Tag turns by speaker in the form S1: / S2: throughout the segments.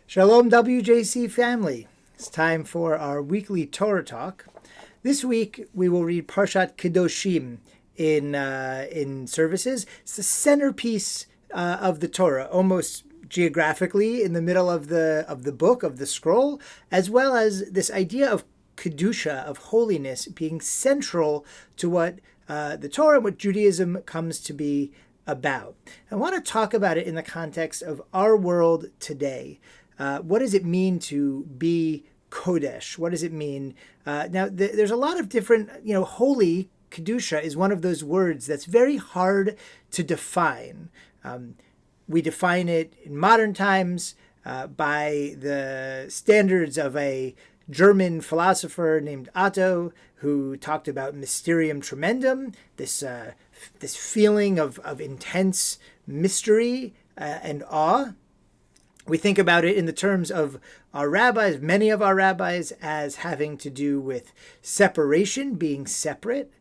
S1: Shalom WJC family. It's time for our weekly Torah Talk. This week we will read Parshat Kedoshim in services. It's the centerpiece of the Torah, almost geographically in the middle of the book, of the scroll, as well as this idea of Kedusha, of holiness, being central to what the Torah, what Judaism comes to be about. I want to talk about it in the context of our world today. What does it mean to be Kodesh? What does it mean? There's a lot of different, holy, Kedusha is one of those words that's very hard to define. We define it in modern times by the standards of a German philosopher named Otto, who talked about mysterium tremendum, this feeling of intense mystery and awe. We think about it in the terms of our rabbis, many of our rabbis, as having to do with separation, being separate.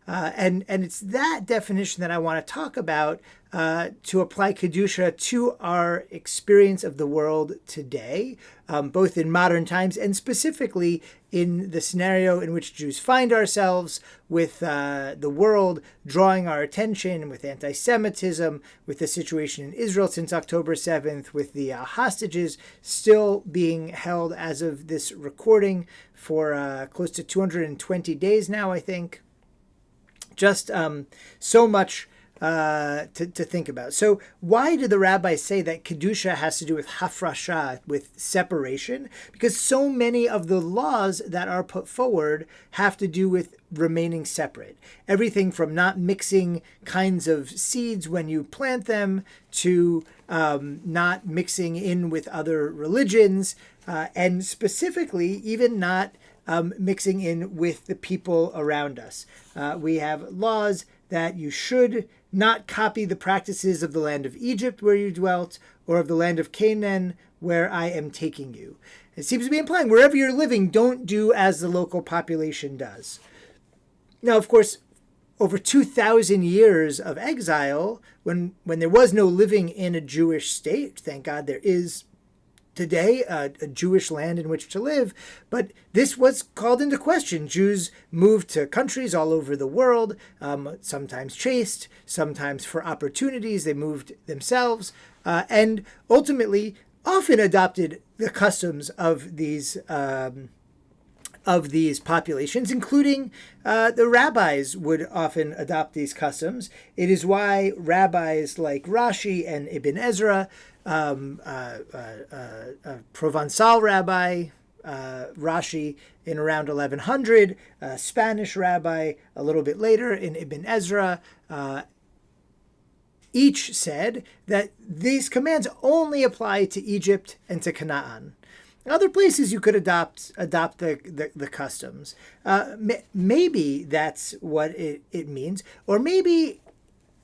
S1: And it's that definition that I want to talk about to apply Kedusha to our experience of the world today, both in modern times and specifically in the scenario in which Jews find ourselves, with the world drawing our attention, with anti-Semitism, with the situation in Israel since October 7th, with the hostages still being held as of this recording for close to 220 days now, I think. Just so much to think about. So why do the rabbis say that Kedusha has to do with hafrasha, with separation? Because so many of the laws that are put forward have to do with remaining separate. Everything from not mixing kinds of seeds when you plant them, to not mixing in with other religions, and specifically even not mixing in with the people around us. We have laws that you should not copy the practices of the land of Egypt where you dwelt, or of the land of Canaan where I am taking you. It seems to be implying wherever you're living, don't do as the local population does. Now, of course, over 2,000 years of exile, when there was no living in a Jewish state, thank God there is today a Jewish land in which to live, but this was called into question. Jews moved to countries all over the world, sometimes chased, sometimes for opportunities. They moved themselves, and ultimately often adopted the customs of these populations, including the rabbis would often adopt these customs. It is why rabbis like Rashi and Ibn Ezra, Provençal rabbi, Rashi in around 1100, Spanish rabbi a little bit later in Ibn Ezra, each said that these commands only apply to Egypt and to Canaan. Other places you could adopt the customs. Maybe that's what it means. Or maybe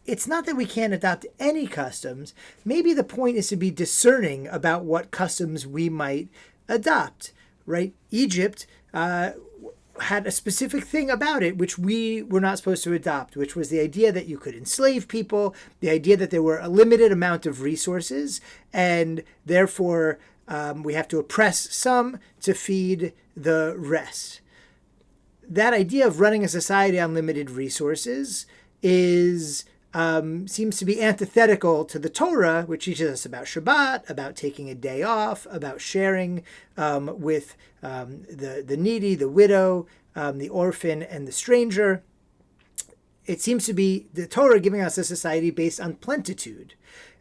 S1: it's not that we can't adopt any customs. Maybe the point is to be discerning about what customs we might adopt, right? Egypt had a specific thing about it which we were not supposed to adopt, which was the idea that you could enslave people, the idea that there were a limited amount of resources, and therefore we have to oppress some to feed the rest. That idea of running a society on limited resources seems to be antithetical to the Torah, which teaches us about Shabbat, about taking a day off, about sharing with the needy, the widow, the orphan, and the stranger. It seems to be the Torah giving us a society based on plenitude.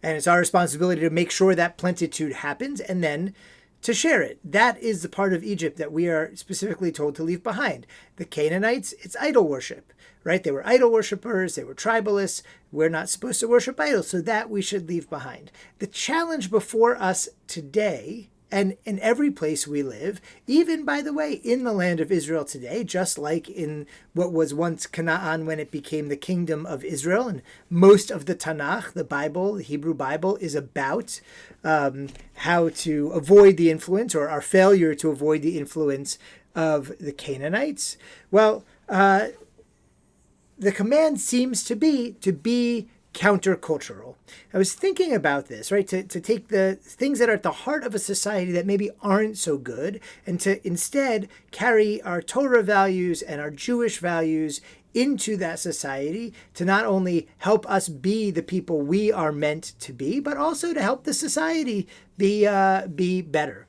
S1: And it's our responsibility to make sure that plenitude happens and then to share it. That is the part of Egypt that we are specifically told to leave behind. The Canaanites, it's idol worship, right? They were idol worshipers, they were tribalists. We're not supposed to worship idols, so that we should leave behind. The challenge before us today, and in every place we live, even, by the way, in the land of Israel today, just like in what was once Canaan when it became the kingdom of Israel, and most of the Tanakh, the Bible, the Hebrew Bible, is about how to avoid the influence, or our failure to avoid the influence of the Canaanites. Well, the command seems to be countercultural. I was thinking about this, right? To take the things that are at the heart of a society that maybe aren't so good, and to instead carry our Torah values and our Jewish values into that society to not only help us be the people we are meant to be, but also to help the society be better.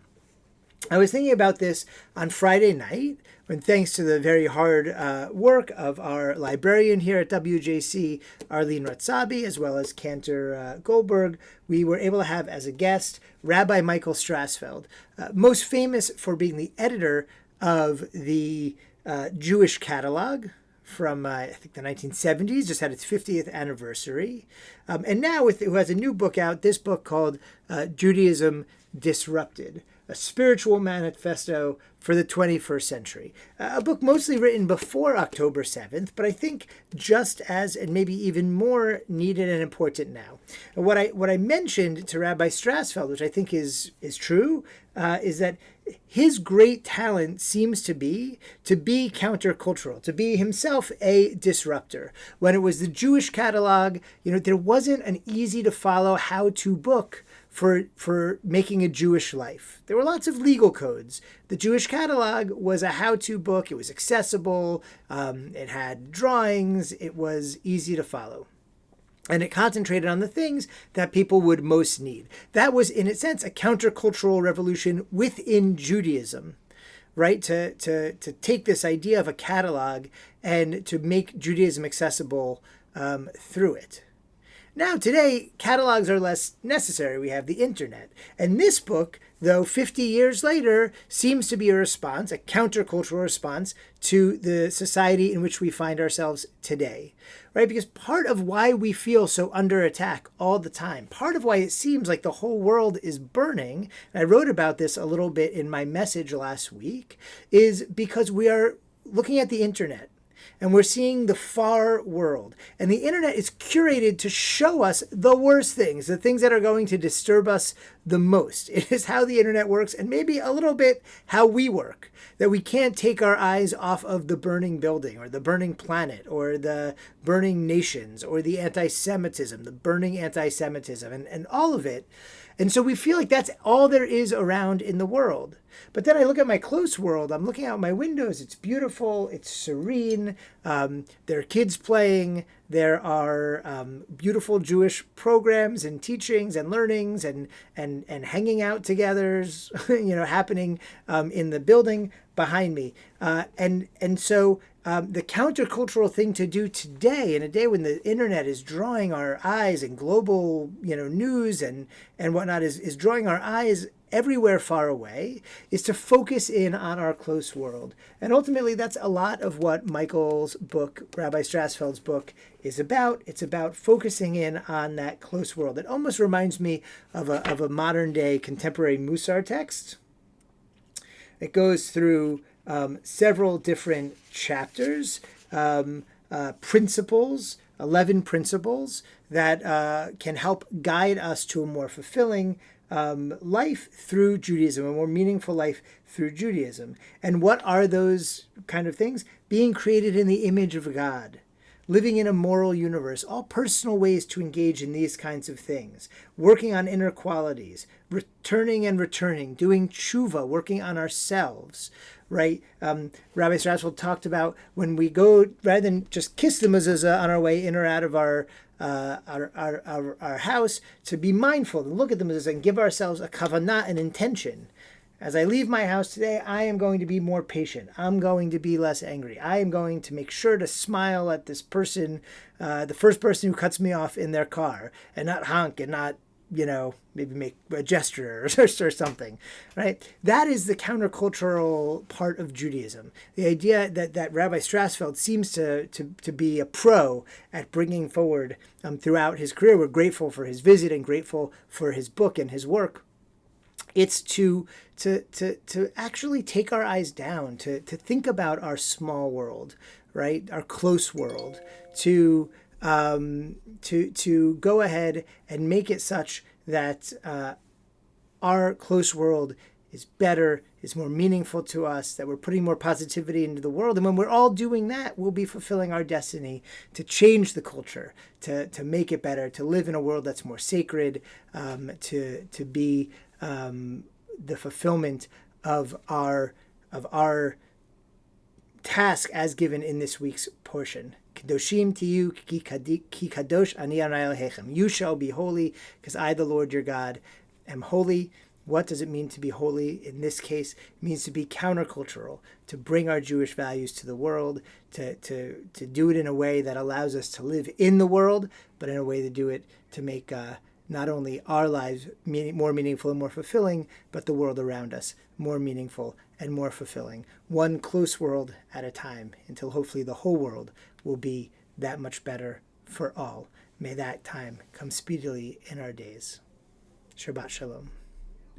S1: I was thinking about this on Friday night when, thanks to the very hard work of our librarian here at WJC, Arlene Ratzabi, as well as Cantor Goldberg, we were able to have as a guest Rabbi Michael Strassfeld, most famous for being the editor of the Jewish catalog from, I think, the 1970s, just had its 50th anniversary. And now who has a new book out, this book called Judaism Disrupted, a spiritual manifesto for the 21st century. A book mostly written before October 7th, but I think just as, and maybe even more needed and important now. And what I mentioned to Rabbi Strassfeld, which I think is true, is that his great talent seems to be countercultural, to be himself a disruptor. When it was the Jewish catalog, there wasn't an easy to follow how-to book for making a Jewish life. There were lots of legal codes. The Jewish catalog was a how-to book. It was accessible. It had drawings. It was easy to follow. And it concentrated on the things that people would most need. That was, in a sense, a countercultural revolution within Judaism, right? To take this idea of a catalog and to make Judaism accessible through it. Now, today, catalogs are less necessary. We have the internet. And this book, though 50 years later, seems to be a response, a countercultural response to the society in which we find ourselves today, right? Because part of why we feel so under attack all the time, part of why it seems like the whole world is burning, and I wrote about this a little bit in my message last week, is because we are looking at the internet. And we're seeing the far world. And the internet is curated to show us the worst things, the things that are going to disturb us the most. It is how the internet works, and maybe a little bit how we work, that we can't take our eyes off of the burning building or the burning planet or the burning nations or the anti-Semitism, the burning anti-Semitism and all of it. And so we feel like that's all there is around in the world. But then I look at my close world. I'm looking out my windows. It's beautiful. It's serene. There are kids playing. There are beautiful Jewish programs and teachings and learnings and hanging out together, happening in the building behind me. And so the countercultural thing to do today, in a day when the internet is drawing our eyes and global, news and whatnot is drawing our eyes everywhere far away, is to focus in on our close world. And ultimately, that's a lot of what Michael's book, Rabbi Strassfeld's book, is about. It's about focusing in on that close world. It almost reminds me of a modern day contemporary Musar text. It goes through several different chapters, principles, 11 principles that can help guide us to a more fulfilling life through Judaism, a more meaningful life through Judaism. And what are those kind of things? Being created in the image of God, living in a moral universe, all personal ways to engage in these kinds of things, working on inner qualities, returning, doing tshuva, working on ourselves, right? Rabbi Strassfeld talked about when we go, rather than just kiss the mezuzah on our way in or out of our house, to be mindful and look at the mezuzah and give ourselves a kavanah, an intention. As I leave my house today, I am going to be more patient. I'm going to be less angry. I am going to make sure to smile at this person, the first person who cuts me off in their car, and not honk and not, maybe make a gesture or something, right? That is the countercultural part of Judaism. The idea that Rabbi Strassfeld seems to be a pro at bringing forward throughout his career. We're grateful for his visit and grateful for his book and his work. It's to actually take our eyes down, to think about our small world, right? Our close world, to go ahead and make it such that our close world is better, is more meaningful to us, that we're putting more positivity into the world. And when we're all doing that, we'll be fulfilling our destiny to change the culture, to make it better, to live in a world that's more sacred, to be the fulfillment of our task as given in this week's portion. Kedoshim tiyu ki kadosh ani Adonai Elohechem. You shall be holy, because I, the Lord your God, am holy. What does it mean to be holy? In this case, it means to be countercultural, to bring our Jewish values to the world, to do it in a way that allows us to live in the world, but in a way to do it to make not only our lives more meaningful and more fulfilling, but the world around us more meaningful and more fulfilling. One close world at a time, until hopefully the whole world will be that much better for all. May that time come speedily in our days. Shabbat Shalom.